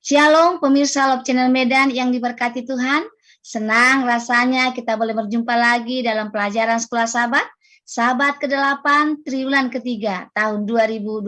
Shalom pemirsa Love Channel Medan yang diberkati Tuhan. Senang rasanya kita boleh berjumpa lagi dalam pelajaran Sekolah Sahabat. Sahabat ke-8 triwulan ketiga tahun 2022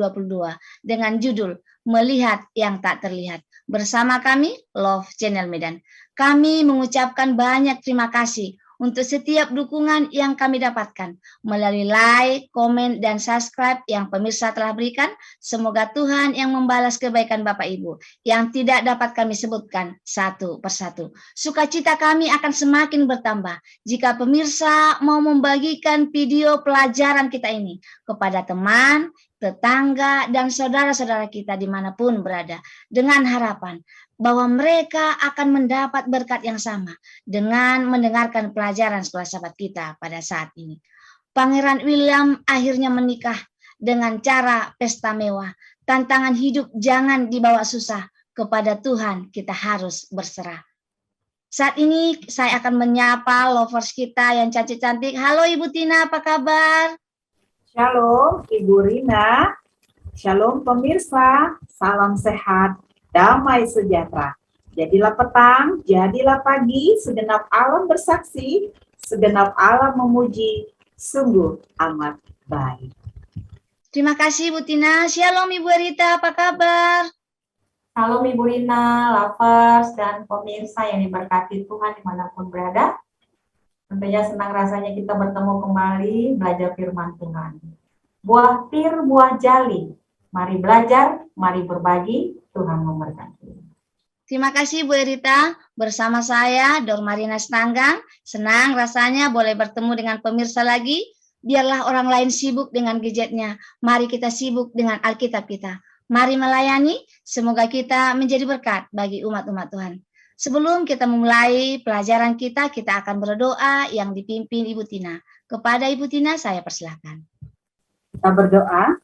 dengan judul Melihat yang Tak Terlihat. Bersama kami Love Channel Medan. Kami mengucapkan banyak terima kasih untuk setiap dukungan yang kami dapatkan melalui like, komen, dan subscribe yang pemirsa telah berikan. Semoga Tuhan yang membalas kebaikan Bapak Ibu yang tidak dapat kami sebutkan satu persatu. Sukacita kami akan semakin bertambah jika pemirsa mau membagikan video pelajaran kita ini kepada teman, tetangga, dan saudara-saudara kita dimanapun berada, dengan harapan bahwa mereka akan mendapat berkat yang sama dengan mendengarkan pelajaran Sekolah Sahabat kita pada saat ini. Pangeran William akhirnya menikah dengan cara pesta mewah. Tantangan hidup jangan dibawa susah. Kepada Tuhan kita harus berserah. Saat ini saya akan menyapa lovers kita yang cantik-cantik. Halo Ibu Tina, apa kabar? Shalom Ibu Rina, shalom pemirsa, salam sehat, damai sejahtera. Jadilah petang, jadilah pagi, segenap alam bersaksi, segenap alam memuji, sungguh amat baik. Terima kasih Ibu Tina. Shalom Ibu Rita, apa kabar? Shalom Ibu Rina, lovers dan pemirsa yang diberkati Tuhan dimanapun berada. Tentunya senang rasanya kita bertemu kembali belajar firman Tuhan. Buah pir, buah jali. Mari belajar, mari berbagi, Tuhan memberkati. Terima kasih Bu Erita, bersama saya Dor Marina Stanggang. Senang rasanya boleh bertemu dengan pemirsa lagi. Biarlah orang lain sibuk dengan gadgetnya, mari kita sibuk dengan Alkitab kita. Mari melayani, semoga kita menjadi berkat bagi umat-umat Tuhan. Sebelum kita memulai pelajaran kita akan berdoa yang dipimpin Ibu Tina. Kepada Ibu Tina saya persilahkan. Kita berdoa.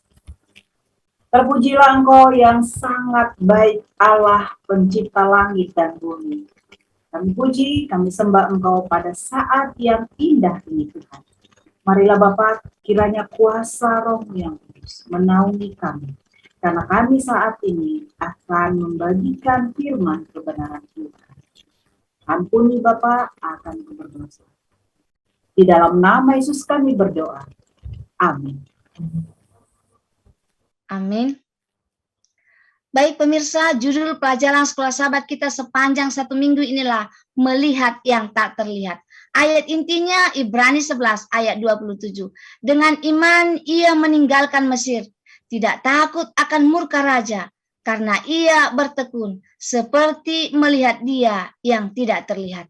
Terpujilah Engkau yang sangat baik, Allah pencipta langit dan bumi. Kami puji, kami sembah Engkau pada saat yang indah ini Tuhan. Marilah Bapa, kiranya kuasa Roh yang kudus menaungi kami. Karena kami saat ini akan membagikan firman kebenaran Tuhan. Ampuni Bapa, akan berdosa. Di dalam nama Yesus kami berdoa. Amin. Amin. Baik pemirsa, judul pelajaran Sekolah Sahabat kita sepanjang 1 minggu inilah Melihat yang Tak Terlihat. Ayat intinya Ibrani 11 ayat 27. Dengan iman ia meninggalkan Mesir, tidak takut akan murka raja, karena ia bertekun seperti melihat Dia yang tidak terlihat.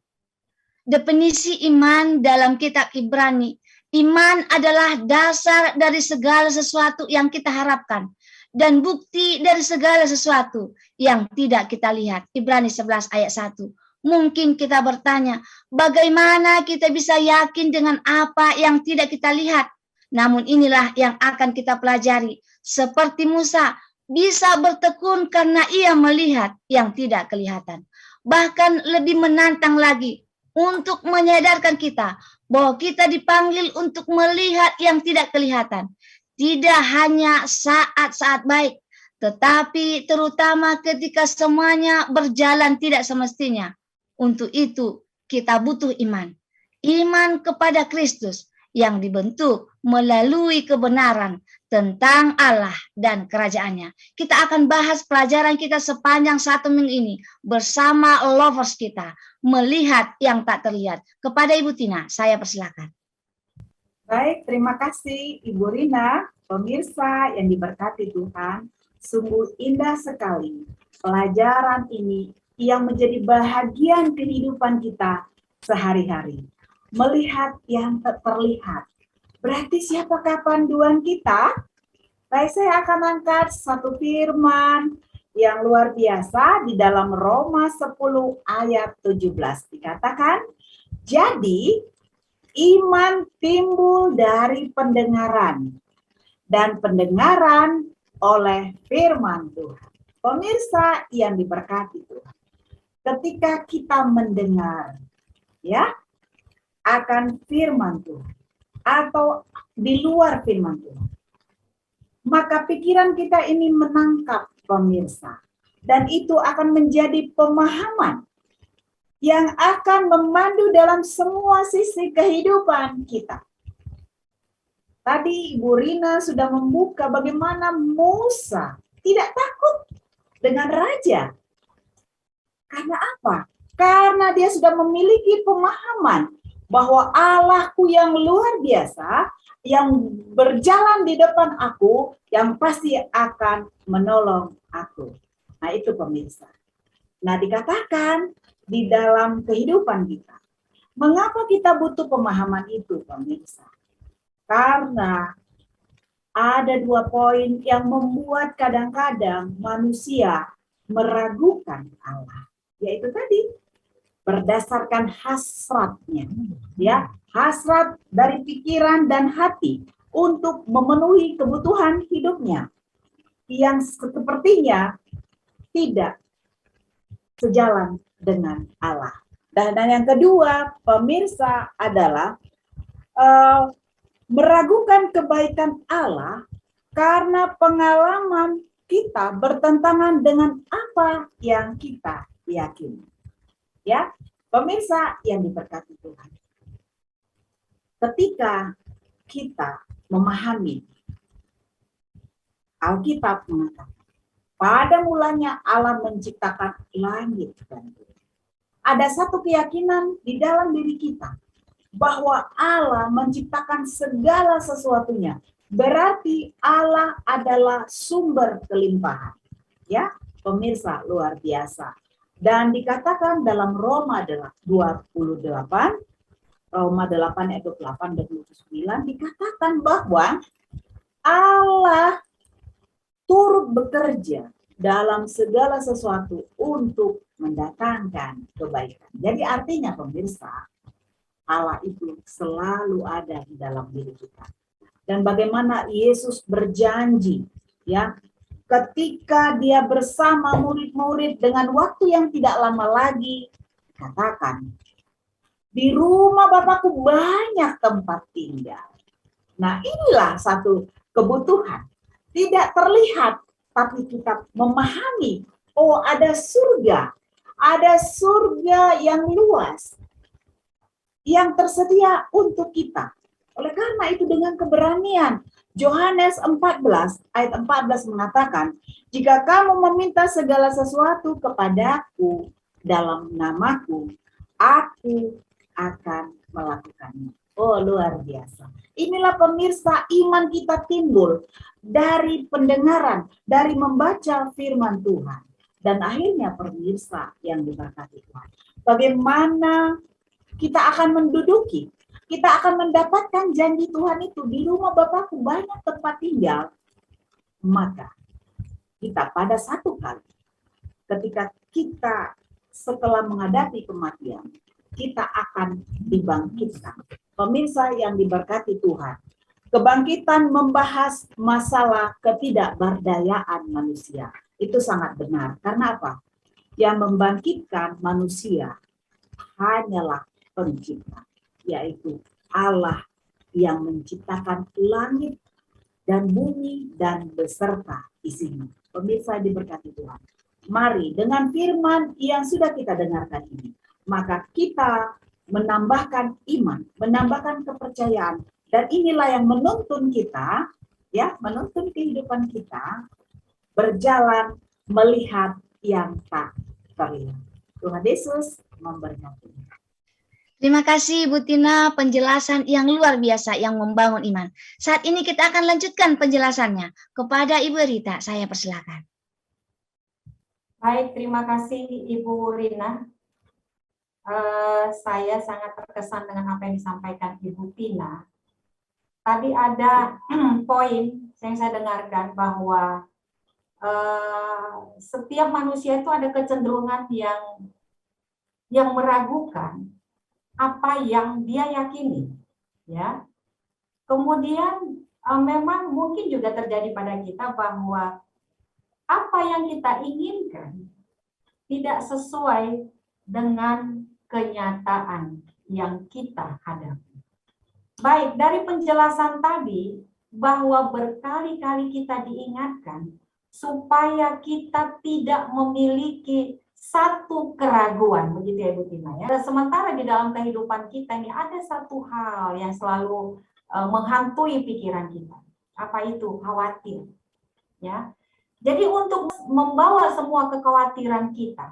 Definisi iman dalam kitab Ibrani, iman adalah dasar dari segala sesuatu yang kita harapkan dan bukti dari segala sesuatu yang tidak kita lihat. Ibrani 11 ayat 1. Mungkin kita bertanya, bagaimana kita bisa yakin dengan apa yang tidak kita lihat? Namun inilah yang akan kita pelajari. Seperti Musa, bisa bertekun karena ia melihat yang tidak kelihatan. Bahkan lebih menantang lagi untuk menyadarkan kita bahwa kita dipanggil untuk melihat yang tidak kelihatan. Tidak hanya saat-saat baik, tetapi terutama ketika semuanya berjalan tidak semestinya. Untuk itu kita butuh iman. Iman kepada Kristus yang dibentuk melalui kebenaran tentang Allah dan kerajaannya. Kita akan bahas pelajaran kita sepanjang 1 minggu ini bersama lovers kita. Melihat yang tak terlihat. Kepada Ibu Tina, saya persilakan. Baik, terima kasih Ibu Rina, pemirsa yang diberkati Tuhan. Sungguh indah sekali pelajaran ini yang menjadi bahagian kehidupan kita sehari-hari. Melihat yang tak terlihat. Berarti siapakah panduan kita? Baik, saya akan angkat satu firman yang luar biasa di dalam Roma 10 ayat 17. Dikatakan, jadi iman timbul dari pendengaran, dan pendengaran oleh firman Tuhan. Pemirsa yang diberkati Tuhan, ketika kita mendengar ya akan firman Tuhan atau di luar firman Tuhan, maka pikiran kita ini menangkap pemirsa Dan itu akan menjadi pemahaman yang akan memandu dalam semua sisi kehidupan kita. Tadi Ibu Rina sudah membuka bagaimana Musa tidak takut dengan raja. Karena apa? Karena dia sudah memiliki pemahaman bahwa Allahku yang luar biasa, yang berjalan di depan aku, yang pasti akan menolong aku. Nah itu pemirsa. Nah dikatakan di dalam kehidupan kita, mengapa kita butuh pemahaman itu pemirsa? Karena ada 2 poin yang membuat kadang-kadang manusia meragukan Allah. Yaitu tadi, berdasarkan hasratnya. Ya, hasrat dari pikiran dan hati untuk memenuhi kebutuhan hidupnya. Yang sepertinya tidak sejalan dengan Allah. Dan yang kedua, pemirsa, adalah meragukan kebaikan Allah karena pengalaman kita bertentangan dengan apa yang kita yakini. Ya, pemirsa yang diberkati Tuhan. Ketika kita memahami, Alkitab mengatakan, pada mulanya Allah menciptakan langit dan bumi. Ada satu keyakinan di dalam diri kita bahwa Allah menciptakan segala sesuatunya. Berarti Allah adalah sumber kelimpahan. Ya, pemirsa luar biasa. Dan dikatakan dalam Roma 28, Roma 8 ayat 28 dan 29 dikatakan bahwa Allah turut bekerja dalam segala sesuatu untuk mendatangkan kebaikan. Jadi artinya pemirsa, Allah itu selalu ada di dalam diri kita. Dan bagaimana Yesus berjanji, ya, ketika dia bersama murid-murid dengan waktu yang tidak lama lagi, katakan, di rumah Bapakku banyak tempat tinggal. Nah, inilah satu kebutuhan. Tidak terlihat, tapi kita memahami, oh ada surga yang luas, yang tersedia untuk kita. Oleh karena itu dengan keberanian, Yohanes 14 ayat 14 mengatakan, jika kamu meminta segala sesuatu kepadaku dalam namaku, aku akan melakukannya. Oh luar biasa. Inilah pemirsa, iman kita timbul dari pendengaran, dari membaca firman Tuhan. Dan akhirnya pemirsa yang diberkati Tuhan, bagaimana kita akan menduduki, kita akan mendapatkan janji Tuhan itu, di rumah Bapakku banyak tempat tinggal. Maka kita pada satu kali, ketika kita setelah menghadapi kematian, kita akan dibangkitkan. Pemirsa yang diberkati Tuhan, kebangkitan membahas masalah ketidakberdayaan manusia. Itu sangat benar. Karena apa? Yang membangkitkan manusia hanyalah Pencipta, yaitu Allah yang menciptakan langit dan bumi dan beserta isinya. Pemirsa diberkati Tuhan. Mari dengan firman yang sudah kita dengarkan ini, maka kita menambahkan iman, menambahkan kepercayaan, dan inilah yang menuntun kita, ya, menuntun kehidupan kita berjalan melihat yang tak terlihat. Tuhan Yesus memberkati. Terima kasih Bu Tina, penjelasan yang luar biasa yang membangun iman. Saat ini kita akan lanjutkan penjelasannya. Kepada Ibu Rita, saya persilakan. Baik, terima kasih Ibu Rina. Saya sangat terkesan dengan apa yang disampaikan Ibu Tina. Tadi ada poin yang saya dengarkan bahwa setiap manusia itu ada kecenderungan yang meragukan apa yang dia yakini, ya. Kemudian memang mungkin juga terjadi pada kita bahwa apa yang kita inginkan tidak sesuai dengan kenyataan yang kita hadapi. Baik, dari penjelasan tadi bahwa berkali-kali kita diingatkan supaya kita tidak memiliki satu keraguan, begitu ya Ibu Tina ya. Dan sementara di dalam kehidupan kita ini ada satu hal yang selalu menghantui pikiran kita. Apa itu? Khawatir. Ya. Jadi untuk membawa semua kekhawatiran kita,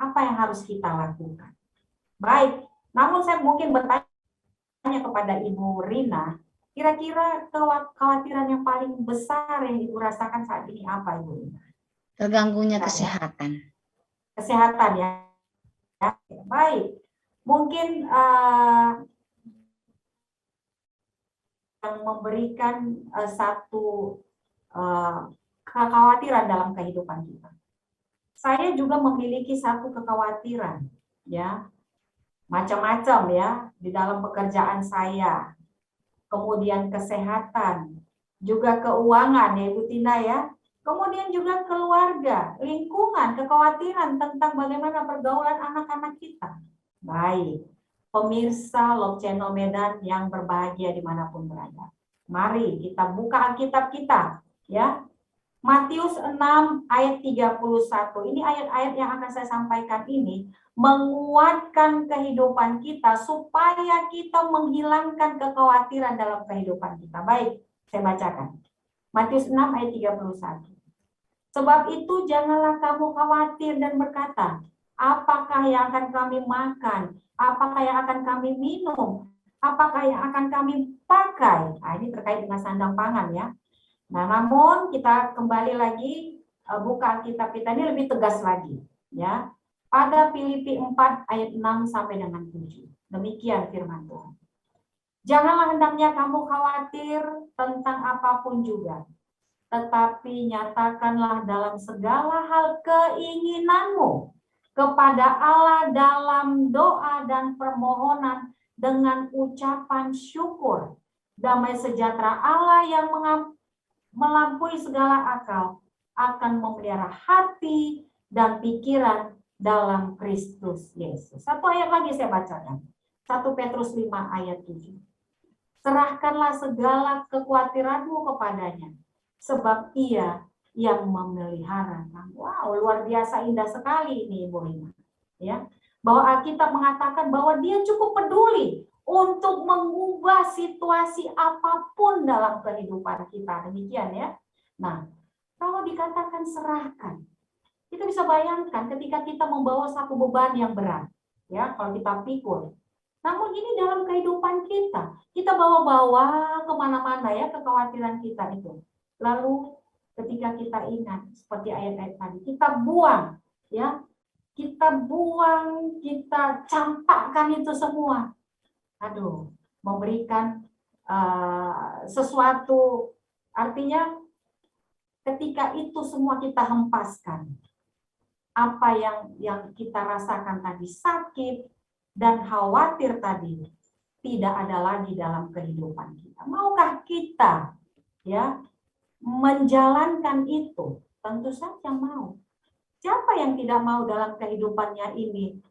apa yang harus kita lakukan? Baik, namun saya mungkin bertanya kepada Ibu Rina, kira-kira kekhawatiran yang paling besar yang Ibu rasakan saat ini apa, Ibu Rina? Terganggunya kesehatan. Kesehatan ya. Baik, mungkin yang memberikan satu kekhawatiran dalam kehidupan kita. Saya juga memiliki satu kekhawatiran, ya, macam-macam ya di dalam pekerjaan saya, kemudian kesehatan, juga keuangan ya Ibu Tina ya. Kemudian juga keluarga, lingkungan, kekhawatiran tentang bagaimana pergaulan anak-anak kita. Baik, pemirsa Love Channel Medan yang berbahagia dimanapun berada. Mari kita buka Alkitab kita, ya. Matius 6 ayat 31. Ini ayat-ayat yang akan saya sampaikan ini menguatkan kehidupan kita supaya kita menghilangkan kekhawatiran dalam kehidupan kita. Baik, saya bacakan. Matius 6 ayat 31. Sebab itu janganlah kamu khawatir dan berkata, apakah yang akan kami makan? Apakah yang akan kami minum? Apakah yang akan kami pakai? Nah, ini terkait dengan sandang pangan ya. Nah, namun kita kembali lagi buka Alkitab kita ini lebih tegas lagi ya. Pada Filipi 4 ayat 6 sampai dengan 7. Demikian firman Tuhan. Janganlah hendaknya kamu khawatir tentang apapun juga, tetapi nyatakanlah dalam segala hal keinginanmu kepada Allah dalam doa dan permohonan dengan ucapan syukur. Damai sejahtera Allah yang melampaui segala akal akan memelihara hati dan pikiran dalam Kristus Yesus. Satu ayat lagi saya bacakan. 1 Petrus 5 ayat 7. Serahkanlah segala kekhawatiranmu kepadanya, sebab Ia yang memelihara kamu. Wow, luar biasa indah sekali ini Ibu Rina. Ya, bahwa Alkitab mengatakan bahwa Dia cukup peduli untuk mengubah situasi apapun dalam kehidupan kita. Demikian ya. Nah, kalau dikatakan serahkan, kita bisa bayangkan ketika kita membawa satu beban yang berat, ya, kalau kita pikul. Namun ini dalam kehidupan kita bawa-bawa kemana-mana ya kekhawatiran kita itu. Lalu ketika kita ingat seperti ayat-ayat tadi, kita buang, ya, kita buang, kita campakkan itu semua. Aduh, memberikan sesuatu, artinya ketika itu semua kita hempaskan, apa yang kita rasakan tadi, sakit dan khawatir tadi, tidak ada lagi dalam kehidupan kita. Maukah kita ya menjalankan itu? Tentu saja mau. Siapa yang tidak mau dalam kehidupannya ini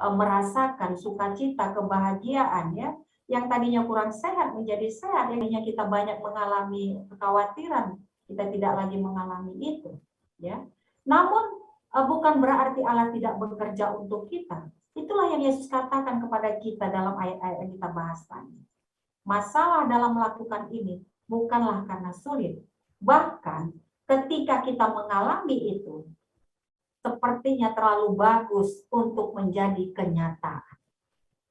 merasakan sukacita, kebahagiaan ya, yang tadinya kurang sehat menjadi sehat, yang tadinya kita banyak mengalami kekhawatiran, kita tidak lagi mengalami itu ya. Namun bukan berarti Allah tidak bekerja untuk kita. Itulah yang Yesus katakan kepada kita dalam ayat-ayat yang kita bahas tadi. Masalah dalam melakukan ini bukanlah karena sulit. Bahkan ketika kita mengalami itu, sepertinya terlalu bagus untuk menjadi kenyataan.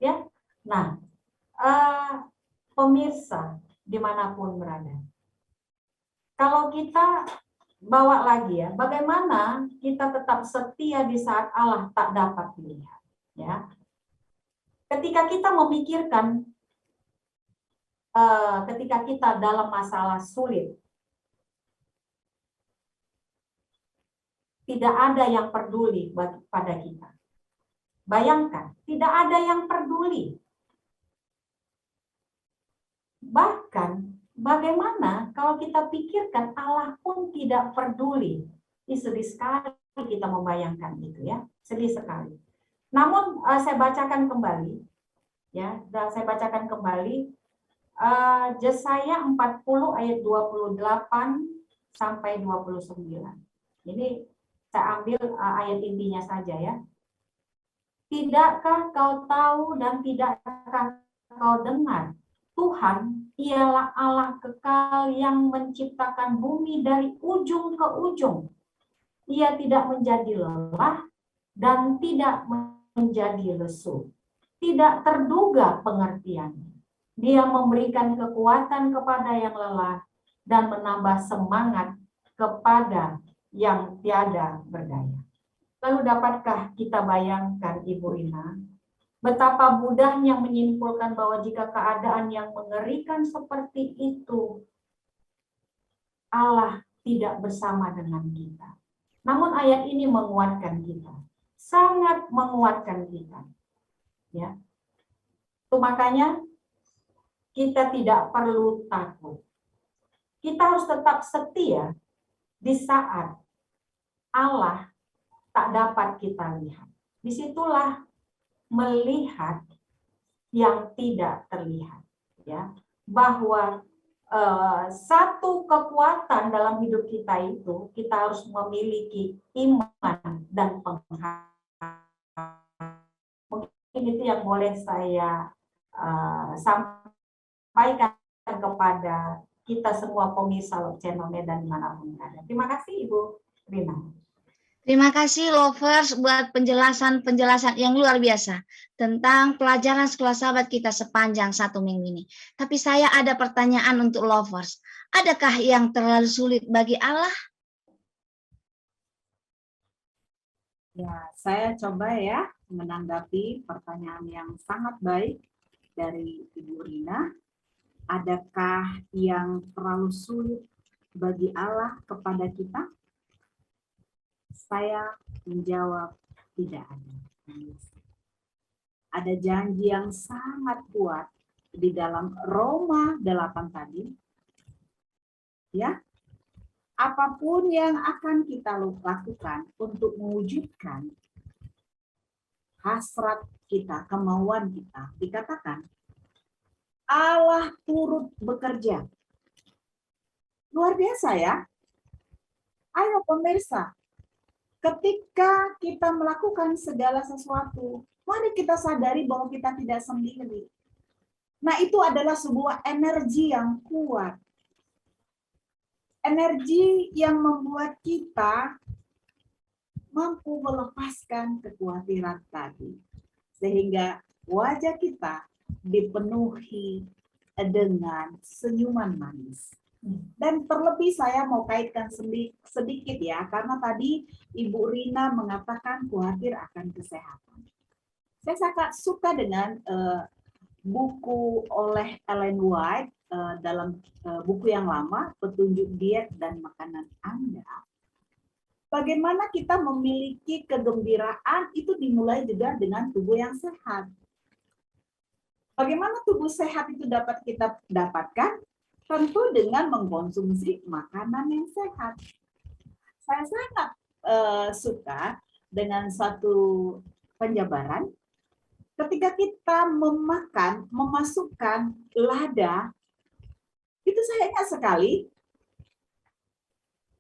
Ya, nah, pemirsa dimanapun berada, kalau kita bawa lagi ya, bagaimana kita tetap setia di saat Allah tak dapat dilihat. Ya, ketika kita memikirkan, ketika kita dalam masalah sulit, tidak ada yang peduli pada kita. Bayangkan, tidak ada yang peduli. Bahkan, bagaimana kalau kita pikirkan Allah pun tidak peduli? Ini sedih sekali kita membayangkan itu ya, sedih sekali. Namun saya bacakan kembali, ya, dan saya bacakan kembali Yesaya 40 ayat 28 sampai 29. Ini saya ambil ayat intinya saja ya. Tidakkah kau tahu dan tidakkah kau dengar? Tuhan ialah Allah kekal yang menciptakan bumi dari ujung ke ujung. Ia tidak menjadi lelah dan tidak menjadi lesu. Tidak terduga pengertiannya. Dia memberikan kekuatan kepada yang lelah dan menambah semangat kepada yang tiada berdaya. Lalu dapatkah kita bayangkan, Ibu Rina, betapa mudahnya menyimpulkan bahwa jika keadaan yang mengerikan seperti itu, Allah tidak bersama dengan kita. Namun ayat ini menguatkan kita, sangat menguatkan kita. Ya, itu makanya kita tidak perlu takut. Kita harus tetap setia di saat Allah tak dapat kita lihat. Disitulah melihat yang tidak terlihat, ya, bahwa satu kekuatan dalam hidup kita itu kita harus memiliki iman dan pengharapan. Mungkin itu yang boleh saya sampaikan kepada kita semua pemirsa channel Medan dimanapun berada. Terima kasih Ibu Rina. Terima kasih Lovers buat penjelasan yang luar biasa tentang pelajaran sekolah sahabat kita sepanjang 1 minggu ini. Tapi saya ada pertanyaan untuk Lovers. Adakah yang terlalu sulit bagi Allah? Ya, saya coba ya menanggapi pertanyaan yang sangat baik dari Ibu Rina. Adakah yang terlalu sulit bagi Allah kepada kita? Saya menjawab tidak ada. Ada janji yang sangat kuat di dalam Roma 8 tadi. Ya, apapun yang akan kita lakukan untuk mewujudkan hasrat kita, kemauan kita, dikatakan Allah turut bekerja. Luar biasa ya. Ayo pemirsa, ketika kita melakukan segala sesuatu, mari kita sadari bahwa kita tidak sendiri. Nah, itu adalah sebuah energi yang kuat. Energi yang membuat kita mampu melepaskan kekhawatiran tadi. Sehingga wajah kita dipenuhi dengan senyuman manis. Dan terlebih saya mau kaitkan sedikit ya, karena tadi Ibu Rina mengatakan khawatir akan kesehatan. Saya sangat suka dengan buku oleh Ellen White dalam buku yang lama, Petunjuk Diet dan Makanan Anda. Bagaimana kita memiliki kegembiraan itu dimulai juga dengan tubuh yang sehat. Bagaimana tubuh sehat itu dapat kita dapatkan? Tentu dengan mengkonsumsi makanan yang sehat. Saya sangat suka dengan satu penjabaran. Ketika kita memasukkan lada, itu saya ingat sekali,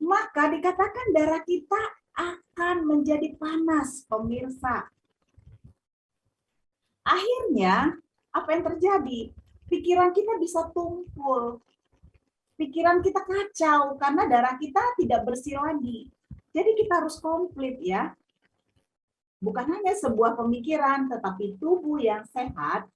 maka dikatakan darah kita akan menjadi panas, pemirsa. Akhirnya, apa yang terjadi? Pikiran kita bisa tumpul. Pikiran kita kacau karena darah kita tidak bersih lagi. Jadi kita harus komplit ya. Bukan hanya sebuah pemikiran, tetapi tubuh yang sehat,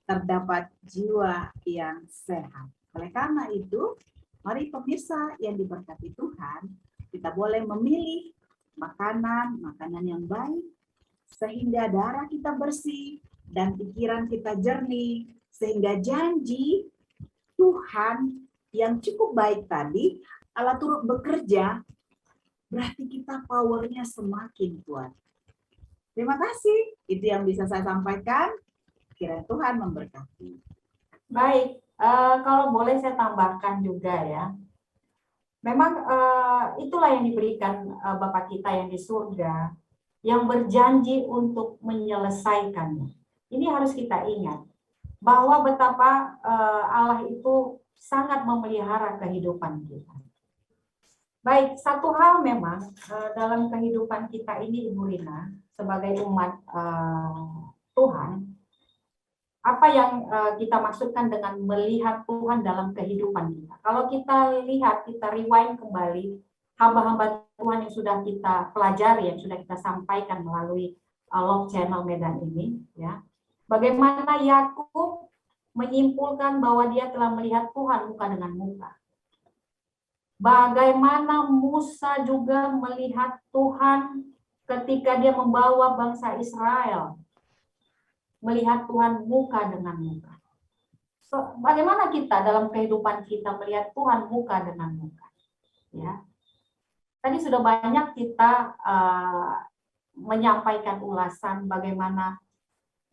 terdapat jiwa yang sehat. Oleh karena itu, mari pemirsa yang diberkati Tuhan, kita boleh memilih makanan yang baik, sehingga darah kita bersih dan pikiran kita jernih, sehingga janji Tuhan yang cukup baik tadi, Allah turut bekerja, berarti kita powernya semakin kuat. Terima kasih, itu yang bisa saya sampaikan. Kiranya Tuhan memberkati. Baik, kalau boleh saya tambahkan juga ya. Memang itulah yang diberikan Bapa kita yang di surga, yang berjanji untuk menyelesaikannya. Ini harus kita ingat, bahwa betapa Allah itu sangat memelihara kehidupan kita. Baik, satu hal memang dalam kehidupan kita ini, Ibu Rina, sebagai umat Tuhan, apa yang kita maksudkan dengan melihat Tuhan dalam kehidupan kita. Kalau kita lihat, kita rewind kembali hamba-hamba Tuhan yang sudah kita pelajari, yang sudah kita sampaikan melalui Love Channel Medan ini, ya. Bagaimana Yakub menyimpulkan bahwa dia telah melihat Tuhan muka dengan muka. Bagaimana Musa juga melihat Tuhan ketika dia membawa bangsa Israel, melihat Tuhan muka dengan muka. So, bagaimana kita dalam kehidupan kita melihat Tuhan muka dengan muka? Ya, tadi sudah banyak kita menyampaikan ulasan bagaimana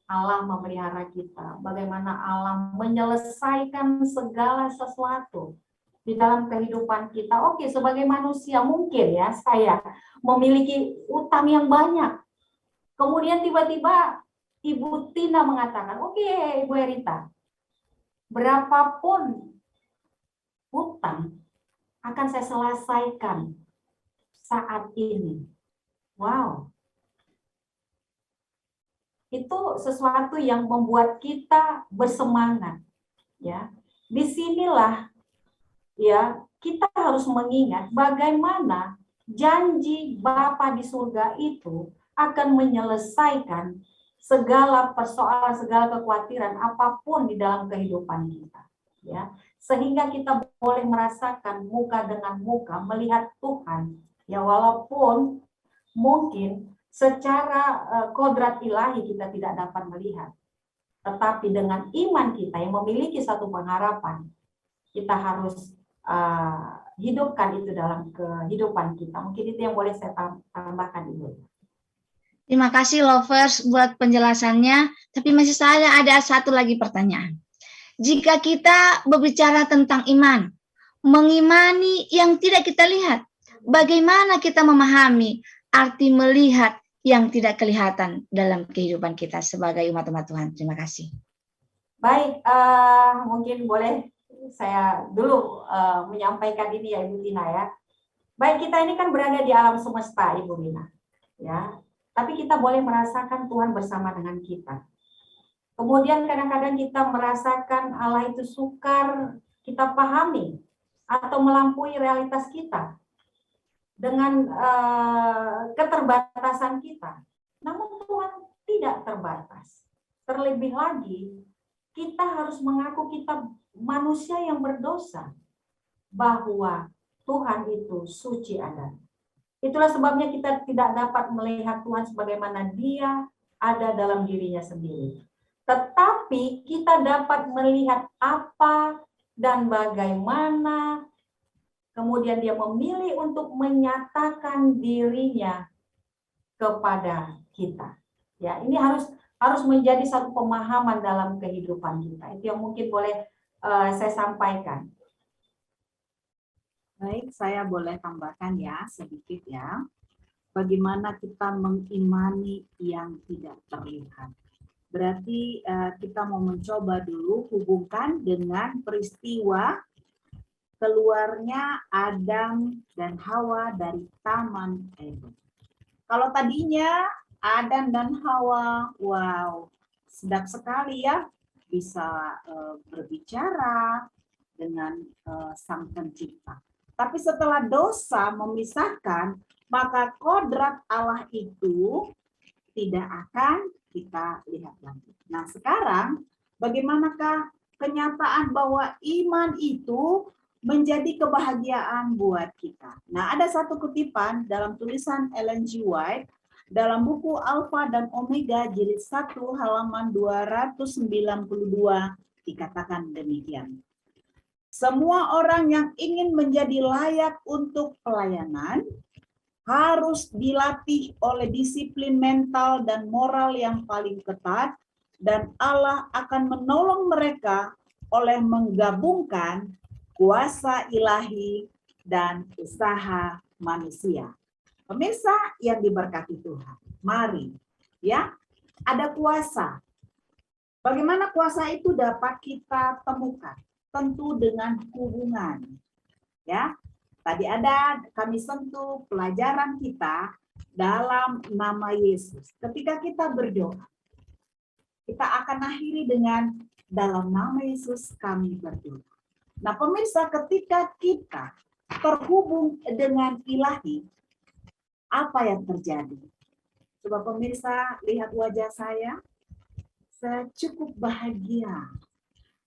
Allah memelihara kita, bagaimana Allah menyelesaikan segala sesuatu di dalam kehidupan kita. Oke, sebagai manusia mungkin ya saya memiliki utang yang banyak. Kemudian tiba-tiba Ibu Tina mengatakan, oke, Ibu Erita, berapapun hutang akan saya selesaikan saat ini. Wow. Itu sesuatu yang membuat kita bersemangat. Ya, disinilah ya kita harus mengingat bagaimana janji Bapa di surga itu akan menyelesaikan segala persoalan, segala kekhawatiran apapun di dalam kehidupan kita, ya. Sehingga kita boleh merasakan muka dengan muka, melihat Tuhan, ya, walaupun mungkin secara kodrat ilahi kita tidak dapat melihat, tetapi dengan iman kita yang memiliki satu pengharapan, kita harus hidupkan itu dalam kehidupan kita. Mungkin itu yang boleh saya tambahkan, Ibu. Terima kasih Lovers buat penjelasannya, tapi masih saya ada satu lagi pertanyaan. Jika kita berbicara tentang iman, mengimani yang tidak kita lihat, bagaimana kita memahami arti melihat yang tidak kelihatan dalam kehidupan kita sebagai umat-umat Tuhan? Terima kasih. Baik, mungkin boleh saya dulu menyampaikan ini ya Ibu Tina ya. Baik, kita ini kan berada di alam semesta Ibu Tina, ya. Tapi kita boleh merasakan Tuhan bersama dengan kita. Kemudian kadang-kadang kita merasakan Allah itu sukar kita pahami atau melampaui realitas kita dengan keterbatasan kita. Namun Tuhan tidak terbatas. Terlebih lagi, kita harus mengaku kita manusia yang berdosa, bahwa Tuhan itu suci adanya. Itulah sebabnya kita tidak dapat melihat Tuhan sebagaimana Dia ada dalam dirinya sendiri. Tetapi kita dapat melihat apa dan bagaimana kemudian Dia memilih untuk menyatakan dirinya kepada kita. Ya, ini harus menjadi satu pemahaman dalam kehidupan kita. Itu yang mungkin boleh saya sampaikan. Baik, saya boleh tambahkan ya sedikit ya. Bagaimana kita mengimani yang tidak terlihat. Berarti kita mau mencoba dulu hubungkan dengan peristiwa keluarnya Adam dan Hawa dari Taman Eden. Kalau tadinya Adam dan Hawa, wow, sedap sekali ya, bisa berbicara dengan Sang Pencipta. Tapi setelah dosa memisahkan, maka kodrat Allah itu tidak akan kita lihat lagi. Nah, sekarang bagaimanakah kenyataan bahwa iman itu menjadi kebahagiaan buat kita? Nah, ada satu kutipan dalam tulisan Ellen G. White dalam buku Alfa dan Omega jilid 1 halaman 292 dikatakan demikian. Semua orang yang ingin menjadi layak untuk pelayanan harus dilatih oleh disiplin mental dan moral yang paling ketat, dan Allah akan menolong mereka oleh menggabungkan kuasa ilahi dan usaha manusia. Pemirsa yang diberkati Tuhan, mari ya, ada kuasa. Bagaimana kuasa itu dapat kita temukan? Tentu dengan hubungan. Ya, Tadi kami sentuh pelajaran kita dalam nama Yesus. Ketika kita berdoa, kita akan akhiri dengan dalam nama Yesus kami berdoa. Nah pemirsa, ketika kita terhubung dengan ilahi, apa yang terjadi? Coba pemirsa lihat wajah saya cukup bahagia.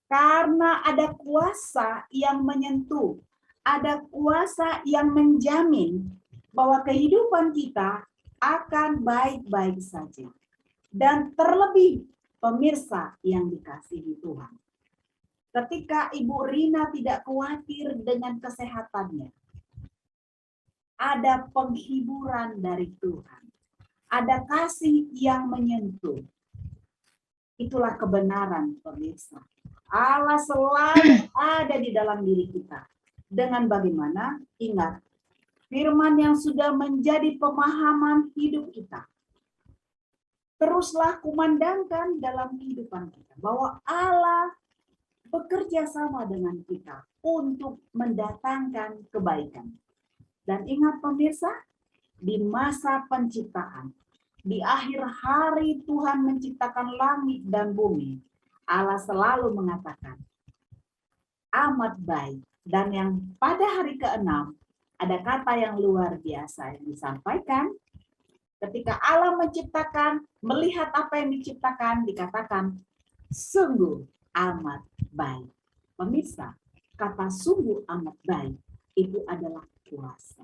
Karena ada kuasa yang menyentuh, ada kuasa yang menjamin bahwa kehidupan kita akan baik-baik saja. Dan terlebih pemirsa yang dikasihi Tuhan. Ketika Ibu Rina tidak khawatir dengan kesehatannya, ada penghiburan dari Tuhan. Ada kasih yang menyentuh. Itulah kebenaran pemirsa. Allah selalu ada di dalam diri kita. Dengan bagaimana? Ingat, firman yang sudah menjadi pemahaman hidup kita. Teruslah kumandangkan dalam kehidupan kita bahwa Allah bekerja sama dengan kita untuk mendatangkan kebaikan. Dan ingat pemirsa, di masa penciptaan, di akhir hari Tuhan menciptakan langit dan bumi, Allah selalu mengatakan, amat baik. Dan yang pada hari ke-6, ada kata yang luar biasa yang disampaikan. Ketika Allah menciptakan, melihat apa yang diciptakan, dikatakan, sungguh amat baik. Pemirsa, kata sungguh amat baik, itu adalah kuasa.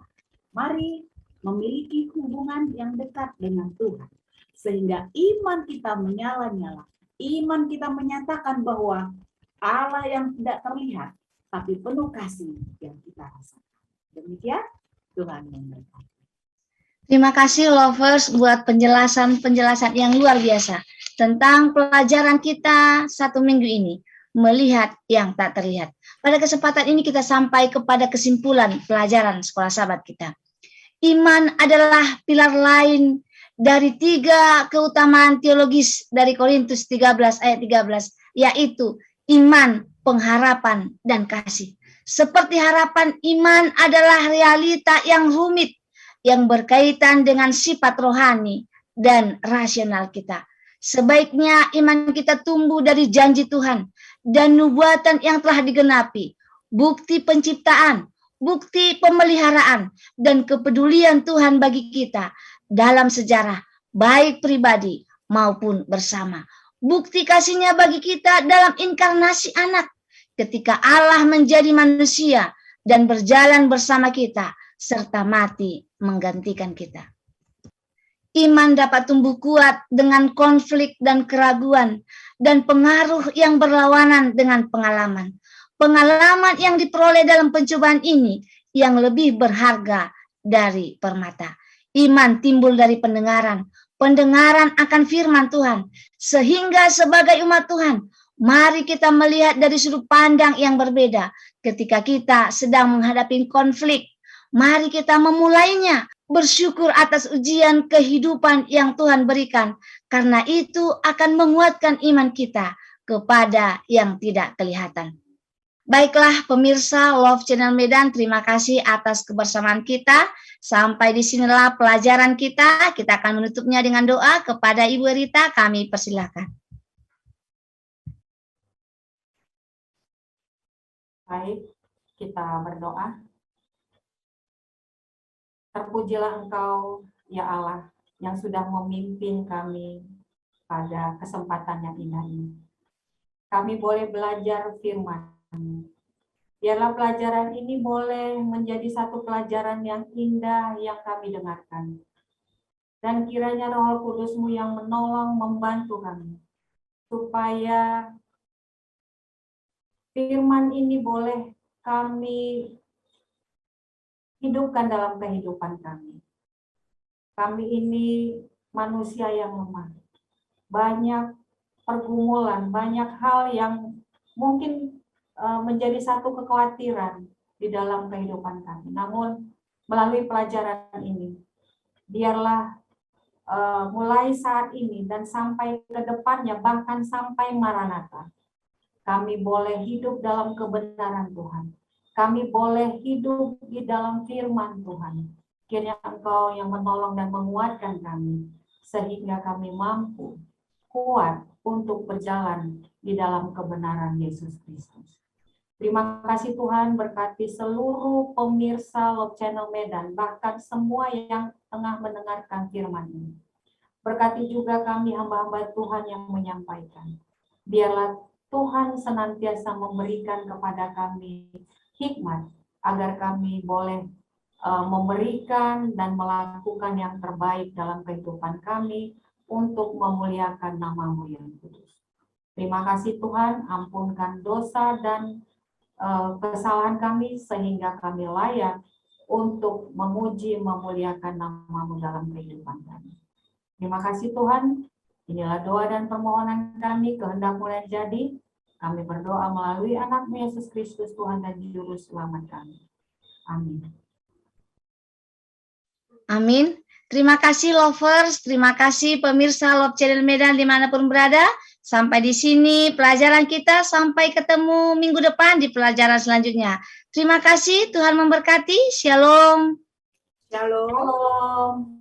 Mari memiliki hubungan yang dekat dengan Tuhan. Sehingga iman kita menyala-nyala. Iman kita menyatakan bahwa Allah yang tidak terlihat, tapi penuh kasih yang kita rasakan. Demikian Tuhan memberkati. Terima kasih lovers buat penjelasan yang luar biasa tentang pelajaran kita 1 minggu ini, melihat yang tak terlihat. Pada kesempatan ini kita sampai kepada kesimpulan pelajaran sekolah sahabat kita. Iman adalah pilar lain dari 3 keutamaan teologis dari Korintus 13 ayat 13, yaitu iman, pengharapan, dan kasih. Seperti harapan, iman adalah realita yang rumit, yang berkaitan dengan sifat rohani dan rasional kita. Sebaiknya iman kita tumbuh dari janji Tuhan dan nubuatan yang telah digenapi, bukti penciptaan, bukti pemeliharaan, dan kepedulian Tuhan bagi kita dalam sejarah, baik pribadi maupun bersama. Bukti kasihnya bagi kita dalam inkarnasi anak, ketika Allah menjadi manusia dan berjalan bersama kita, serta mati menggantikan kita. Iman dapat tumbuh kuat dengan konflik dan keraguan, dan pengaruh yang berlawanan dengan pengalaman. Pengalaman yang diperoleh dalam pencobaan ini yang lebih berharga dari permata. Iman timbul dari pendengaran akan firman Tuhan. Sehingga sebagai umat Tuhan, mari kita melihat dari sudut pandang yang berbeda. Ketika kita sedang menghadapi konflik, mari kita memulainya, bersyukur atas ujian kehidupan yang Tuhan berikan, karena itu akan menguatkan iman kita kepada yang tidak kelihatan. Baiklah pemirsa Love Channel Medan, terima kasih atas kebersamaan kita. Sampai di sinilah pelajaran kita. Kita akan menutupnya dengan doa. Kepada Ibu Rita kami persilakan. Baik, kita berdoa. Terpujilah Engkau, ya Allah, yang sudah memimpin kami pada kesempatan yang indah ini. Kami boleh belajar firman. Biarlah pelajaran ini boleh menjadi satu pelajaran yang indah yang kami dengarkan. Dan kiranya Roh Kudus-Mu yang menolong, membantu kami, supaya firman ini boleh kami hidupkan dalam kehidupan kami. Kami ini manusia yang lemah. Banyak pergumulan, banyak hal yang mungkin menjadi satu kekhawatiran di dalam kehidupan kami. Namun melalui pelajaran ini, biarlah mulai saat ini dan sampai ke depannya, bahkan sampai Maranatha, kami boleh hidup dalam kebenaran Tuhan. kami boleh hidup di dalam firman Tuhan. Kiranya Engkau yang menolong dan menguatkan kami, sehingga kami mampu, kuat untuk berjalan di dalam kebenaran Yesus Kristus. Terima kasih Tuhan, berkati seluruh pemirsa Love Channel Medan, bahkan semua yang tengah mendengarkan firman ini. Berkati juga kami hamba-hamba Tuhan yang menyampaikan. Biarlah Tuhan senantiasa memberikan kepada kami hikmat, agar kami boleh memberikan dan melakukan yang terbaik dalam kehidupan kami untuk memuliakan nama-Mu yang kudus. Terima kasih Tuhan, ampunkan dosa dan kesalahan kami sehingga kami layak untuk memuji, memuliakan nama-Mu dalam kehidupan kami. Terima kasih Tuhan, inilah doa dan permohonan kami, kehendak-Mu yang jadi. Kami berdoa melalui anak-Mu Yesus Kristus, Tuhan dan Juru Selamat kami. Amin. Amin. Terima kasih lovers, terima kasih pemirsa Love Channel Medan dimanapun berada. Sampai di sini pelajaran kita, sampai ketemu minggu depan di pelajaran selanjutnya. Terima kasih, Tuhan memberkati. Shalom. Shalom. Shalom.